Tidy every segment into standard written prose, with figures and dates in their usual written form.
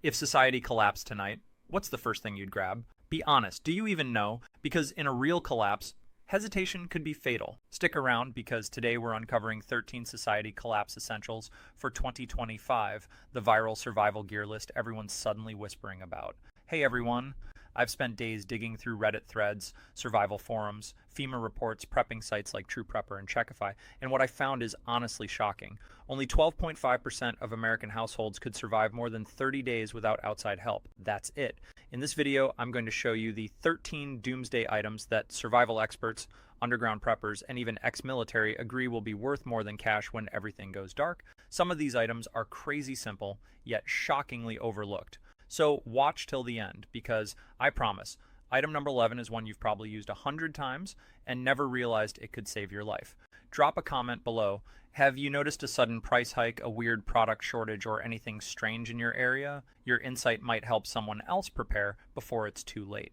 If society collapsed tonight, what's the first thing you'd grab? Be honest, do you even know? Because in a real collapse, hesitation could be fatal. Stick around because today we're uncovering 13 society collapse essentials for 2025, the viral survival gear list everyone's suddenly whispering about. Hey everyone, I've spent days digging through Reddit threads, survival forums, FEMA reports, prepping sites like True Prepper and Checkify, and what I found is honestly shocking. Only 12.5% of American households could survive more than 30 days without outside help. That's it. In this video, I'm going to show you the 13 doomsday items that survival experts, underground preppers, and even ex-military agree will be worth more than cash when everything goes dark. Some of these items are crazy simple, yet shockingly overlooked. So watch till the end, because I promise, item number 11 is one you've probably used 100 times and never realized it could save your life. Drop a comment below. Have you noticed a sudden price hike, a weird product shortage, or anything strange in your area? Your insight might help someone else prepare before it's too late.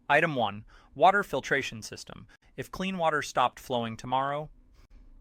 Item 1. Water filtration system. If clean water stopped flowing tomorrow,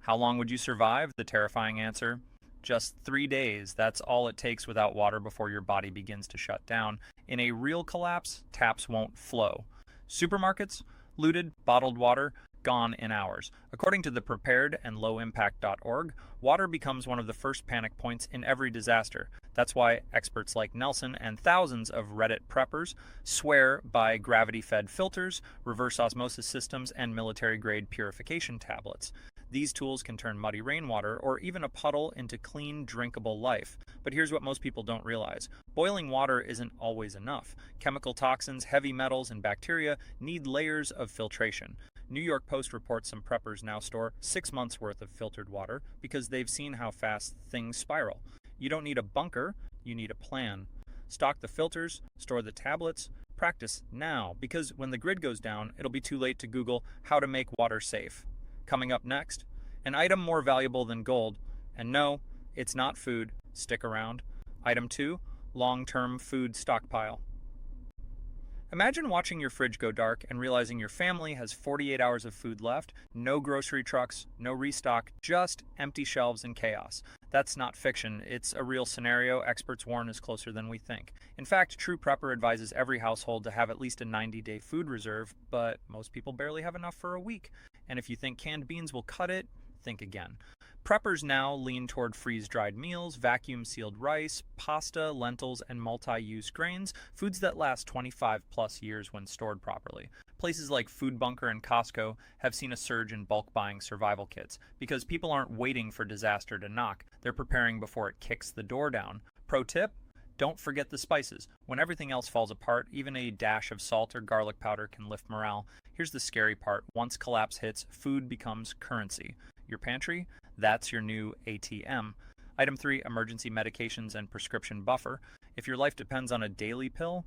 how long would you survive? The terrifying answer: just 3 days. That's all it takes without water before your body begins to shut down. In a real collapse, taps won't flow. Supermarkets, looted, bottled water, gone in hours. According to the preparedandlowimpact.org, water becomes one of the first panic points in every disaster. That's why experts like Nelson and thousands of Reddit preppers swear by gravity-fed filters, reverse osmosis systems, and military-grade purification tablets. These tools can turn muddy rainwater or even a puddle into clean, drinkable life. But here's what most people don't realize. Boiling water isn't always enough. Chemical toxins, heavy metals, and bacteria need layers of filtration. New York Post reports some preppers now store 6 months' worth of filtered water because they've seen how fast things spiral. You don't need a bunker, you need a plan. Stock the filters, store the tablets, practice now, because when the grid goes down, it'll be too late to Google how to make water safe. Coming up next, an item more valuable than gold. And no, it's not food. Stick around. Item 2, long-term food stockpile. Imagine watching your fridge go dark and realizing your family has 48 hours of food left, no grocery trucks, no restock, just empty shelves and chaos. That's not fiction. It's a real scenario experts warn is closer than we think. In fact, True Prepper advises every household to have at least a 90-day food reserve, but most people barely have enough for a week. And if you think canned beans will cut it, think again. Preppers now lean toward freeze-dried meals, vacuum-sealed rice, pasta, lentils, and multi-use grains, foods that last 25-plus years when stored properly. Places like Food Bunker and Costco have seen a surge in bulk buying survival kits because people aren't waiting for disaster to knock. They're preparing before it kicks the door down. Pro tip: don't forget the spices. When everything else falls apart, even a dash of salt or garlic powder can lift morale. Here's the scary part. Once collapse hits, food becomes currency. Your pantry? That's your new ATM. Item 3, emergency medications and prescription buffer. If your life depends on a daily pill,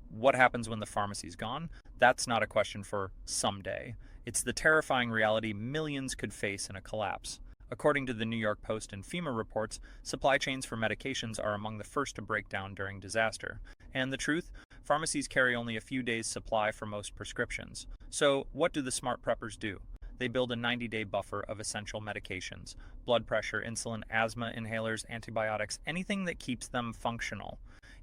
what happens when the pharmacy's gone? That's not a question for someday. It's the terrifying reality millions could face in a collapse. According to the New York Post and FEMA reports, supply chains for medications are among the first to break down during disaster. And the truth? Pharmacies carry only a few days' supply for most prescriptions. So what do the smart preppers do? They build a 90-day buffer of essential medications: blood pressure, insulin, asthma inhalers, antibiotics, anything that keeps them functional.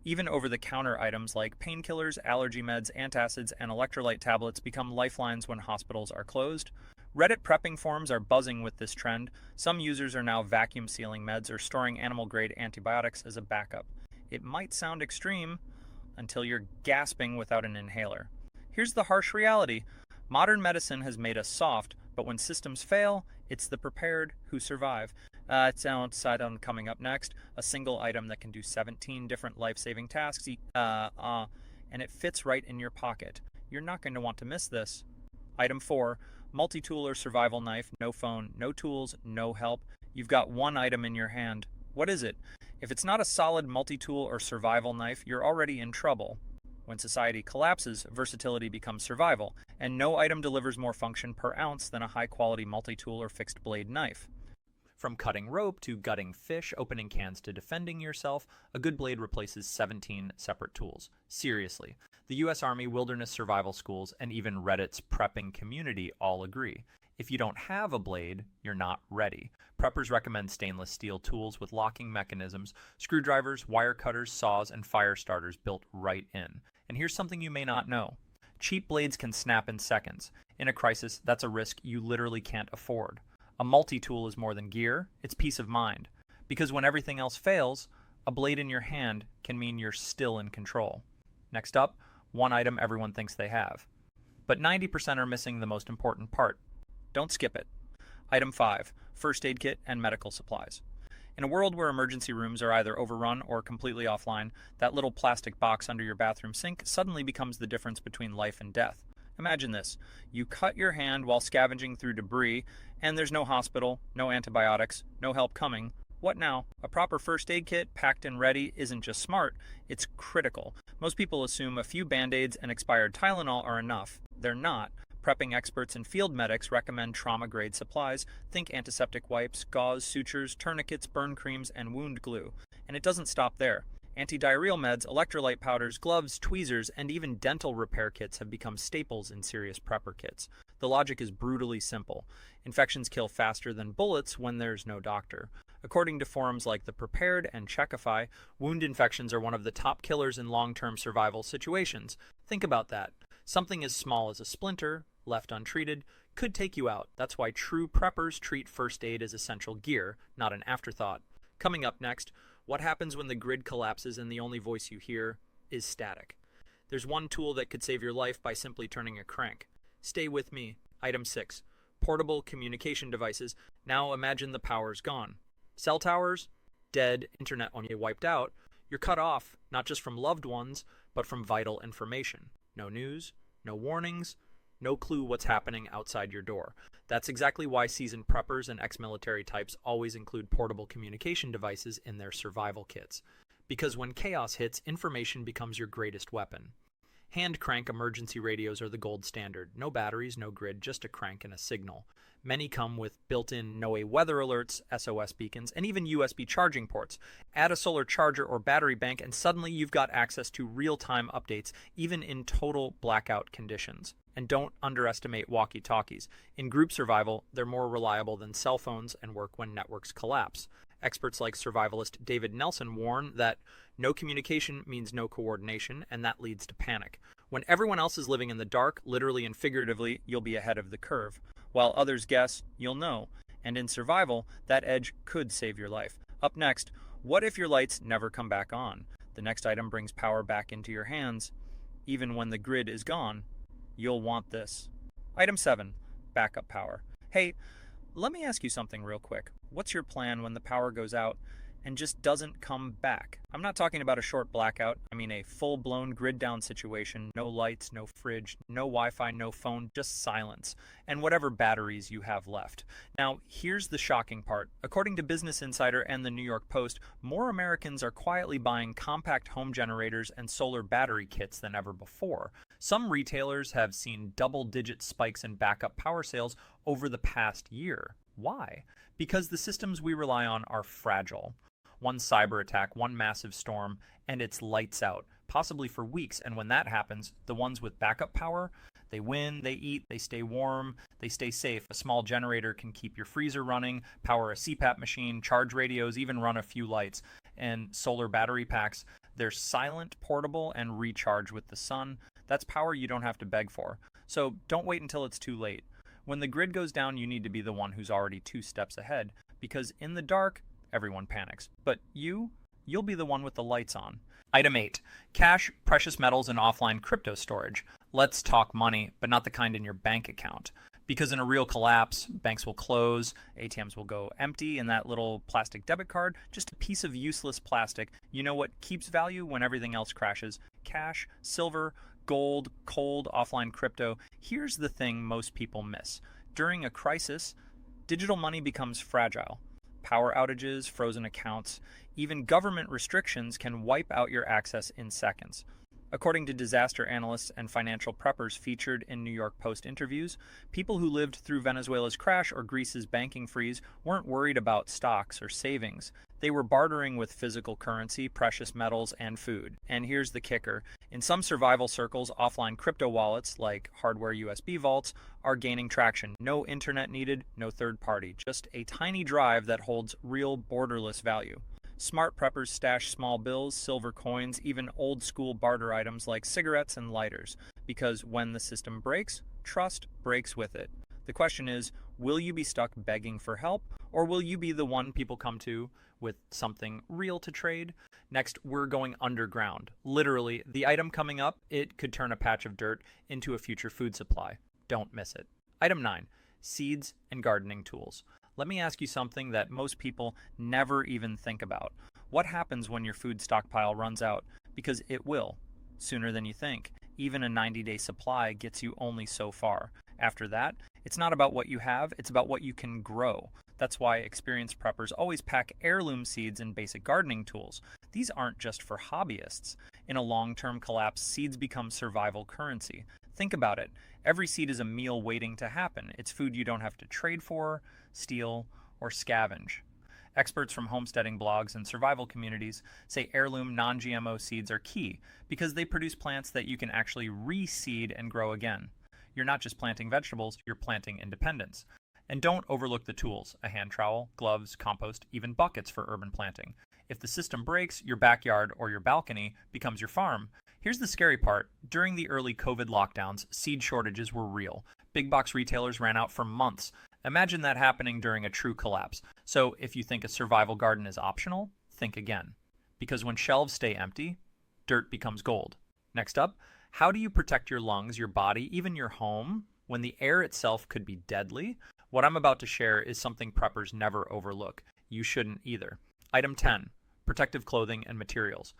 Even over-the-counter items like painkillers, allergy meds, antacids, and electrolyte tablets become lifelines when hospitals are closed. Reddit prepping forums are buzzing with this trend. Some users are now vacuum sealing meds or storing animal-grade antibiotics as a backup. It might sound extreme until you're gasping without an inhaler. Here's the harsh reality. Modern medicine has made us soft, but when systems fail, it's the prepared who survive. It's outside on coming up next, a single item that can do 17 different life-saving tasks, and it fits right in your pocket. You're not going to want to miss this. Item 4, multi-tool or survival knife, no phone, no tools, no help. You've got one item in your hand. What is it? If it's not a solid multi-tool or survival knife, you're already in trouble. When society collapses, versatility becomes survival, and no item delivers more function per ounce than a high-quality multi-tool or fixed-blade knife. From cutting rope to gutting fish, opening cans to defending yourself, a good blade replaces 17 separate tools. Seriously, the U.S. Army Wilderness Survival Schools and even Reddit's prepping community all agree. If you don't have a blade, you're not ready. Preppers recommend stainless steel tools with locking mechanisms, screwdrivers, wire cutters, saws, and fire starters built right in. And here's something you may not know. Cheap blades can snap in seconds. In a crisis, that's a risk you literally can't afford. A multi-tool is more than gear, it's peace of mind. Because when everything else fails, a blade in your hand can mean you're still in control. Next up, one item everyone thinks they have. But 90% are missing the most important part. Don't skip it. Item 5, first aid kit and medical supplies. In a world where emergency rooms are either overrun or completely offline, that little plastic box under your bathroom sink suddenly becomes the difference between life and death. Imagine this. You cut your hand while scavenging through debris, and there's no hospital, no antibiotics, no help coming. What now? A proper first aid kit, packed and ready, isn't just smart, it's critical. Most people assume a few Band-Aids and expired Tylenol are enough. They're not. Prepping experts and field medics recommend trauma-grade supplies. Think antiseptic wipes, gauze, sutures, tourniquets, burn creams, and wound glue. And it doesn't stop there. Antidiarrheal meds, electrolyte powders, gloves, tweezers, and even dental repair kits have become staples in serious prepper kits. The logic is brutally simple. Infections kill faster than bullets when there's no doctor. According to forums like The Prepared and Checkify, wound infections are one of the top killers in long-term survival situations. Think about that. Something as small as a splinter, left untreated, could take you out. That's why true preppers treat first aid as essential gear, not an afterthought. Coming up next, what happens when the grid collapses and the only voice you hear is static? There's one tool that could save your life by simply turning a crank. Stay with me. Item 6. Portable communication devices. Now imagine the power's gone. Cell towers? Dead. Internet on you wiped out. You're cut off, not just from loved ones, but from vital information. No news, no warnings, no clue what's happening outside your door. That's exactly why seasoned preppers and ex-military types always include portable communication devices in their survival kits. Because when chaos hits, information becomes your greatest weapon. Hand crank emergency radios are the gold standard. No batteries, no grid, just a crank and a signal. Many come with built-in NOAA weather alerts, SOS beacons, and even USB charging ports. Add a solar charger or battery bank and suddenly you've got access to real-time updates, even in total blackout conditions. And don't underestimate walkie-talkies. In group survival, they're more reliable than cell phones and work when networks collapse. Experts like survivalist David Nelson warn that no communication means no coordination, and that leads to panic. When everyone else is living in the dark, literally and figuratively, you'll be ahead of the curve. While others guess, you'll know. And in survival, that edge could save your life. Up next, what if your lights never come back on? The next item brings power back into your hands. Even when the grid is gone, you'll want this. Item 7, backup power. Hey, let me ask you something real quick. What's your plan when the power goes out and just doesn't come back? I'm not talking about a short blackout. I mean a full-blown grid-down situation. No lights, no fridge, no Wi-Fi, no phone, just silence. And whatever batteries you have left. Now, here's the shocking part. According to Business Insider and the New York Post, more Americans are quietly buying compact home generators and solar battery kits than ever before. Some retailers have seen double-digit spikes in backup power sales over the past year. Why? Because the systems we rely on are fragile. One cyber attack, one massive storm, and it's lights out, possibly for weeks. And when that happens, the ones with backup power, they win, they eat, they stay warm, they stay safe. A small generator can keep your freezer running, power a CPAP machine, charge radios, even run a few lights. And solar battery packs, they're silent, portable, and recharge with the sun. That's power you don't have to beg for. So don't wait until it's too late. When the grid goes down, you need to be the one who's already 2 steps ahead, because in the dark, everyone panics. But you'll be the one with the lights on. Item 8, cash, precious metals, and offline crypto storage. Let's talk money, but not the kind in your bank account. Because in a real collapse, banks will close, ATMs will go empty, and that little plastic debit card, just a piece of useless plastic. You know what keeps value when everything else crashes? Cash, silver, gold, cold, offline crypto. Here's the thing most people miss. During a crisis, digital money becomes fragile. Power outages, frozen accounts, even government restrictions can wipe out your access in seconds. According to disaster analysts and financial preppers featured in New York Post interviews, people who lived through Venezuela's crash or Greece's banking freeze weren't worried about stocks or savings. They were bartering with physical currency, precious metals, and food. And here's the kicker. In some survival circles, offline crypto wallets, like hardware USB vaults, are gaining traction. No internet needed, no third party, just a tiny drive that holds real borderless value. Smart preppers stash small bills, silver coins, even old-school barter items like cigarettes and lighters, because when the system breaks, trust breaks with it. The question is, will you be stuck begging for help, or will you be the one people come to with something real to trade? Next, we're going underground. Literally, the item coming up, it could turn a patch of dirt into a future food supply. Don't miss it. Item 9, seeds and gardening tools. Let me ask you something that most people never even think about. What happens when your food stockpile runs out? Because it will, sooner than you think. Even a 90-day supply gets you only so far. After that, it's not about what you have, it's about what you can grow. That's why experienced preppers always pack heirloom seeds and basic gardening tools. These aren't just for hobbyists. In a long-term collapse, seeds become survival currency. Think about it. Every seed is a meal waiting to happen. It's food you don't have to trade for, steal, or scavenge. Experts from homesteading blogs and survival communities say heirloom non-GMO seeds are key because they produce plants that you can actually reseed and grow again. You're not just planting vegetables, you're planting independence. And don't overlook the tools: a hand trowel, gloves, compost, even buckets for urban planting. If the system breaks, your backyard or your balcony becomes your farm. Here's the scary part. During the early COVID lockdowns, seed shortages were real. Big box retailers ran out for months. Imagine that happening during a true collapse. So if you think a survival garden is optional, think again. Because when shelves stay empty, dirt becomes gold. Next up, how do you protect your lungs, your body, even your home, when the air itself could be deadly? What I'm about to share is something preppers never overlook. You shouldn't either. Item 10, protective clothing and materials.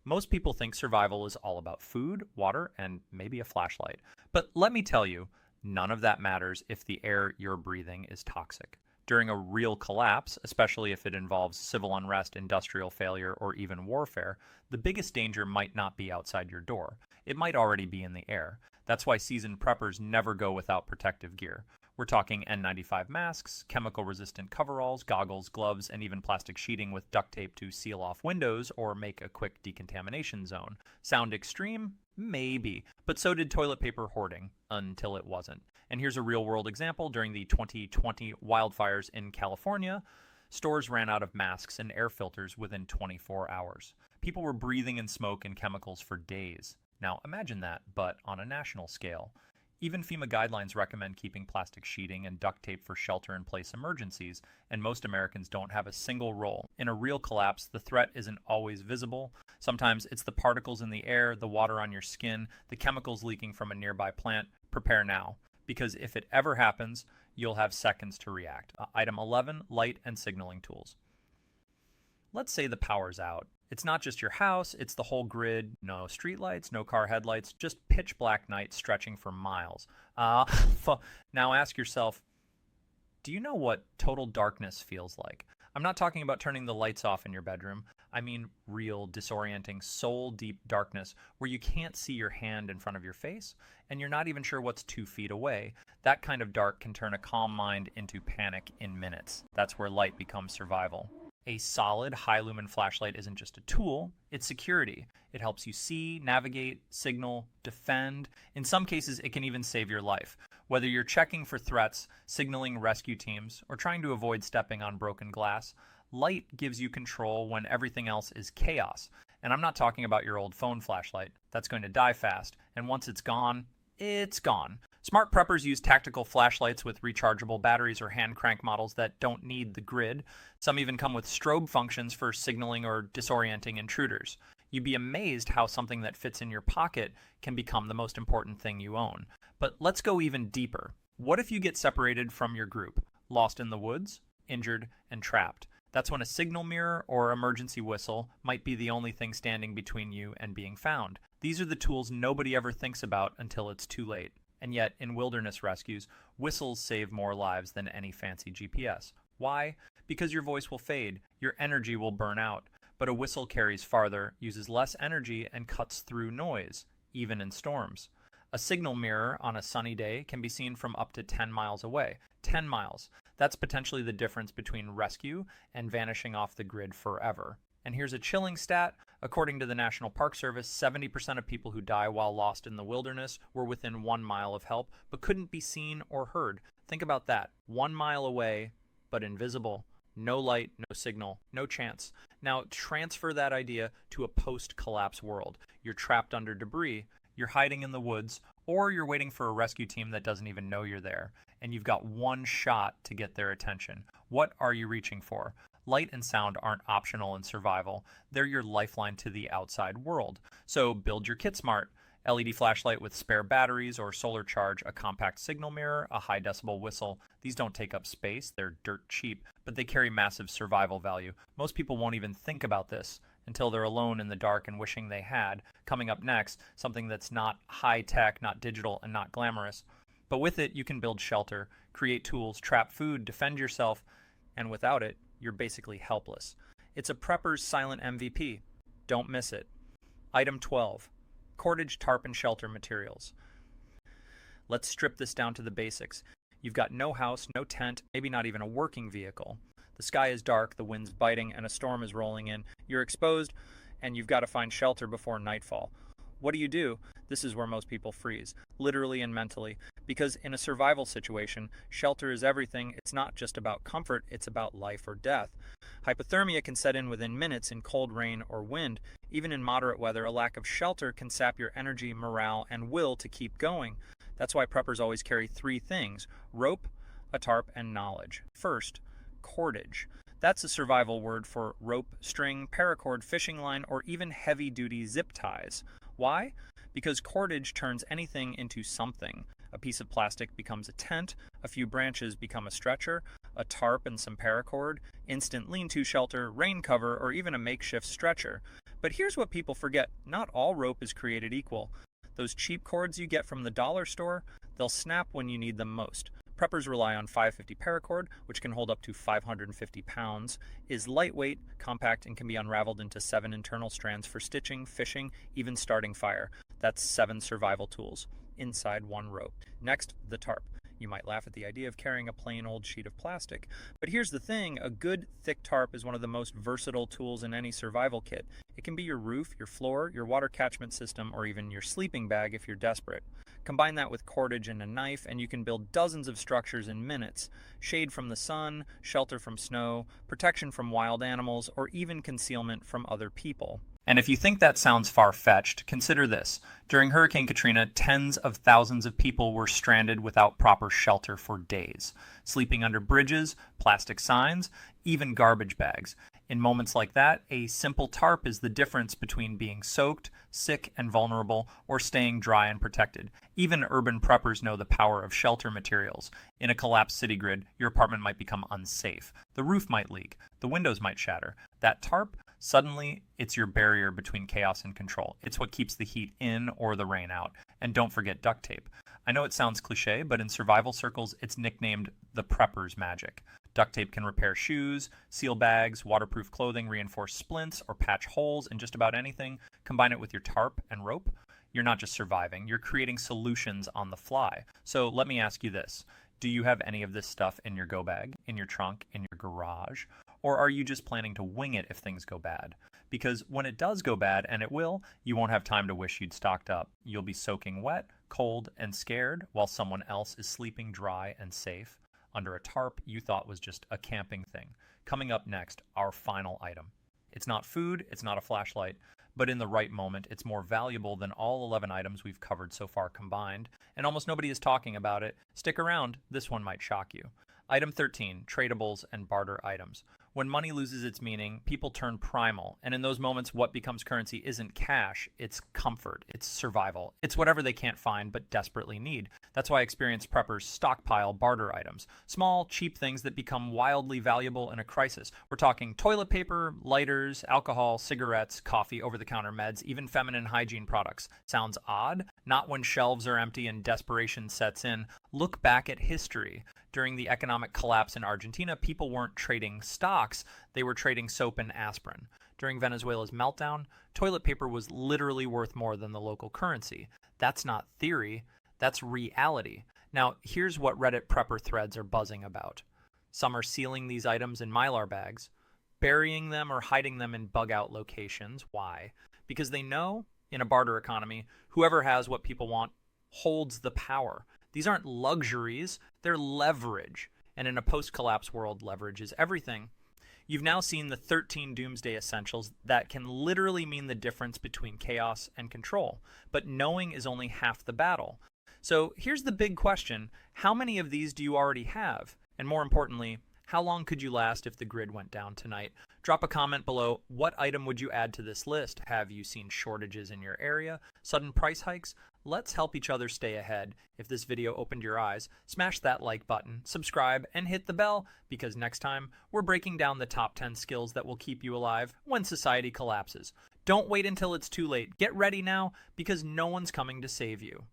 Most people think survival is all about food, water, and maybe a flashlight. But let me tell you, none of that matters if the air you're breathing is toxic. During a real collapse, especially if it involves civil unrest, industrial failure, or even warfare, the biggest danger might not be outside your door. It might already be in the air. That's why seasoned preppers never go without protective gear. We're talking N95 masks, chemical-resistant coveralls, goggles, gloves, and even plastic sheeting with duct tape to seal off windows or make a quick decontamination zone. Sound extreme? Maybe. But so did toilet paper hoarding, until it wasn't. And here's a real-world example. During the 2020 wildfires in California, stores ran out of masks and air filters within 24 hours. People were breathing in smoke and chemicals for days. Now imagine that, but on a national scale. Even FEMA guidelines recommend keeping plastic sheeting and duct tape for shelter-in-place emergencies, and most Americans don't have a single roll. In a real collapse, the threat isn't always visible. Sometimes it's the particles in the air, the water on your skin, the chemicals leaking from a nearby plant. Prepare now, because if it ever happens, you'll have seconds to react. Item 11, light and signaling tools. Let's say the power's out. It's not just your house, it's the whole grid. No streetlights, no car headlights, just pitch black night stretching for miles. Now ask yourself, do you know what total darkness feels like? I'm not talking about turning the lights off in your bedroom. I mean real, disorienting, soul-deep darkness where you can't see your hand in front of your face and you're not even sure what's 2 feet away. That kind of dark can turn a calm mind into panic in minutes. That's where light becomes survival. A solid, high-lumen flashlight isn't just a tool, it's security. It helps you see, navigate, signal, defend. In some cases, it can even save your life. Whether you're checking for threats, signaling rescue teams, or trying to avoid stepping on broken glass, light gives you control when everything else is chaos. And I'm not talking about your old phone flashlight. That's going to die fast, and once it's gone, it's gone. Smart preppers use tactical flashlights with rechargeable batteries or hand crank models that don't need the grid. Some even come with strobe functions for signaling or disorienting intruders. You'd be amazed how something that fits in your pocket can become the most important thing you own. But let's go even deeper. What if you get separated from your group, lost in the woods, injured, and trapped? That's when a signal mirror or emergency whistle might be the only thing standing between you and being found. These are the tools nobody ever thinks about until it's too late. And yet, in wilderness rescues, whistles save more lives than any fancy GPS. Why? Because your voice will fade, your energy will burn out. but a whistle carries farther, uses less energy, and cuts through noise, even in storms. A signal mirror on a sunny day can be seen from up to 10 miles away. 10 miles. That's potentially the difference between rescue and vanishing off the grid forever. And here's a chilling stat. According to the National Park Service, 70% of people who die while lost in the wilderness were within 1 mile of help, but couldn't be seen or heard. Think about that. 1 mile away, but invisible. No light, no signal, no chance. Now transfer that idea to a post-collapse world. You're trapped under debris, you're hiding in the woods, or you're waiting for a rescue team that doesn't even know you're there, and you've got one shot to get their attention. What are you reaching for? Light and sound aren't optional in survival. They're your lifeline to the outside world. So build your kit smart. LED flashlight with spare batteries or solar charge, a compact signal mirror, a high decibel whistle. These don't take up space, they're dirt cheap, but they carry massive survival value. Most people won't even think about this until they're alone in the dark and wishing they had. Coming up next, something that's not high tech, not digital, and not glamorous. But with it, you can build shelter, create tools, trap food, defend yourself, and without it, you're basically helpless. It's a prepper's silent MVP. Don't miss it. Item 12. Cordage, tarp, and shelter materials. Let's strip this down to the basics. You've got no house, no tent, maybe not even a working vehicle. The sky is dark, the wind's biting, and a storm is rolling in. You're exposed, and you've got to find shelter before nightfall. What do? This is where most people freeze, literally and mentally, because in a survival situation, shelter is everything. It's not just about comfort, it's about life or death. Hypothermia can set in within minutes in cold rain or wind. Even in moderate weather, a lack of shelter can sap your energy, morale, and will to keep going. That's why preppers always carry 3 things: rope, a tarp, and knowledge. First, cordage. That's a survival word for rope, string, paracord, fishing line, or even heavy-duty zip ties. Why? Because cordage turns anything into something. A piece of plastic becomes a tent, a few branches become a stretcher, a tarp and some paracord, instant lean-to shelter, rain cover, or even a makeshift stretcher. But here's what people forget. Not all rope is created equal. Those cheap cords you get from the dollar store, they'll snap when you need them most. Preppers rely on 550 paracord, which can hold up to 550 pounds, is lightweight, compact, and can be unraveled into 7 internal strands for stitching, fishing, even starting fire. That's 7 survival tools inside 1 rope. Next, the tarp. You might laugh at the idea of carrying a plain old sheet of plastic. But here's the thing, a good thick tarp is one of the most versatile tools in any survival kit. It can be your roof, your floor, your water catchment system, or even your sleeping bag if you're desperate. Combine that with cordage and a knife, and you can build dozens of structures in minutes. Shade from the sun, shelter from snow, protection from wild animals, or even concealment from other people. And if you think that sounds far-fetched, consider this. During Hurricane Katrina, tens of thousands of people were stranded without proper shelter for days, sleeping under bridges, plastic signs, even garbage bags. In moments like that, a simple tarp is the difference between being soaked, sick, and vulnerable, or staying dry and protected. Even urban preppers know the power of shelter materials. In a collapsed city grid, your apartment might become unsafe. The roof might leak. The windows might shatter. That tarp? Suddenly, it's your barrier between chaos and control. It's what keeps the heat in or the rain out. And don't forget duct tape. I know it sounds cliche, but in survival circles, it's nicknamed the prepper's magic. Duct tape can repair shoes, seal bags, waterproof clothing, reinforce splints, or patch holes in just about anything. Combine it with your tarp and rope. You're not just surviving, you're creating solutions on the fly. So let me ask you this. Do you have any of this stuff in your go bag, in your trunk, in your garage? Or are you just planning to wing it if things go bad? Because when it does go bad, and it will, you won't have time to wish you'd stocked up. You'll be soaking wet, cold, and scared while someone else is sleeping dry and safe under a tarp you thought was just a camping thing. Coming up next, our final item. It's not food, it's not a flashlight, but in the right moment, it's more valuable than all 11 items we've covered so far combined, and almost nobody is talking about it. Stick around, this one might shock you. Item 13, tradables and barter items. When money loses its meaning, people turn primal, and in those moments, what becomes currency isn't cash, it's comfort, it's survival. It's whatever they can't find but desperately need. That's why experienced preppers stockpile barter items. Small, cheap things that become wildly valuable in a crisis. We're talking toilet paper, lighters, alcohol, cigarettes, coffee, over-the-counter meds, even feminine hygiene products. Sounds odd? Not when shelves are empty and desperation sets in. Look back at history. During the economic collapse in Argentina, people weren't trading stocks, they were trading soap and aspirin. During Venezuela's meltdown, toilet paper was literally worth more than the local currency. That's not theory, that's reality. Now, here's what Reddit prepper threads are buzzing about. Some are sealing these items in Mylar bags, burying them or hiding them in bug-out locations. Why? Because they know, in a barter economy, whoever has what people want holds the power. These aren't luxuries, they're leverage. And in a post-collapse world, leverage is everything. You've now seen the 13 doomsday essentials that can literally mean the difference between chaos and control. But knowing is only half the battle. So here's the big question. How many of these do you already have? And more importantly, how long could you last if the grid went down tonight? Drop a comment below. What item would you add to this list? Have you seen shortages in your area? Sudden price hikes? Let's help each other stay ahead. If this video opened your eyes, smash that like button, subscribe, and hit the bell, because next time we're breaking down the top 10 skills that will keep you alive when society collapses. Don't wait until it's too late. Get ready now, because no one's coming to save you.